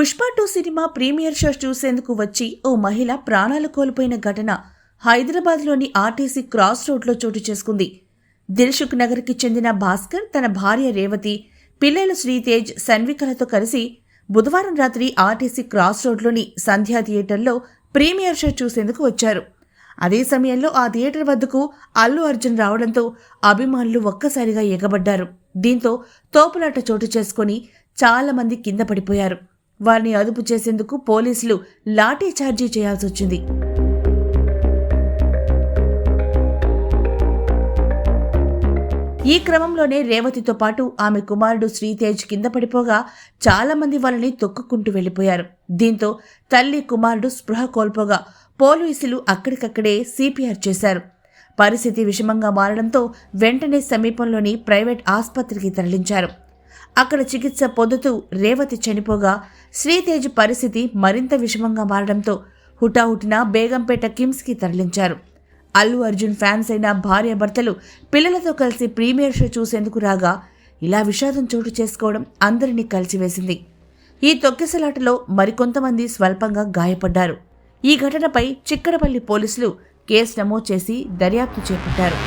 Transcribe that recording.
Pushpa 2 cinema premiere show చూసేందుకు వచ్చి ఓ మహిళ ప్రాణాలు కోల్పోయిన ఘటన హైదరాబాద్లోని ఆర్టీసీ క్రాస్ రోడ్లో చోటు చేసుకుంది. దిల్సుఖ్ నగర్కి చెందిన భాస్కర్ తన భార్య రేవతి, పిల్లలు శ్రీతేజ్, సన్వికలతో కలిసి బుధవారం రాత్రి ఆర్టీసీ క్రాస్ రోడ్లోని సంధ్యా థియేటర్లో ప్రీమియర్ షో చూసేందుకు వచ్చారు. అదే సమయంలో ఆ థియేటర్ వద్దకు అల్లు అర్జున్ రావడంతో అభిమానులు ఒక్కసారిగా ఎగబడ్డారు. దీంతో తోపులాట చోటు చేసుకుని చాలా మంది కింద పడిపోయారు. వారిని అదుపు చేసేందుకు పోలీసులు లాఠీ చార్జీ చేయాల్సొచ్చింది. ఈ క్రమంలోనే రేవతితో పాటు ఆమె కుమారుడు శ్రీతేజ్ కింద పడిపోగా చాలా మంది వాళ్ళని తొక్కుకుంటూ వెళ్లిపోయారు. దీంతో తల్లి, కుమారుడు స్పృహ కోల్పోగా పోలీసులు అక్కడికక్కడే సిపిఆర్ చేశారు. పరిస్థితి విషమంగా మారడంతో వెంటనే సమీపంలోని ప్రైవేట్ ఆసుపత్రికి తరలించారు. అక్కడ చికిత్స పొందుతూ రేవతి చనిపోగా శ్రీతేజ్ పరిస్థితి మరింత విషమంగా మారడంతో హుటాహుటిన బేగంపేట కిమ్స్కి తరలించారు. అల్లు అర్జున్ ఫ్యాన్స్ అయిన భార్యాభర్తలు పిల్లలతో కలిసి ప్రీమియర్ షో చూసేందుకు రాగా ఇలా విషాదం చోటు చేసుకోవడం అందరినీ కలిసివేసింది. ఈ తొక్కిసలాటలో మరికొంతమంది స్వల్పంగా గాయపడ్డారు. ఈ ఘటనపై చిక్కడపల్లి పోలీసులు కేసు నమోదు చేసి దర్యాప్తు చేపట్టారు.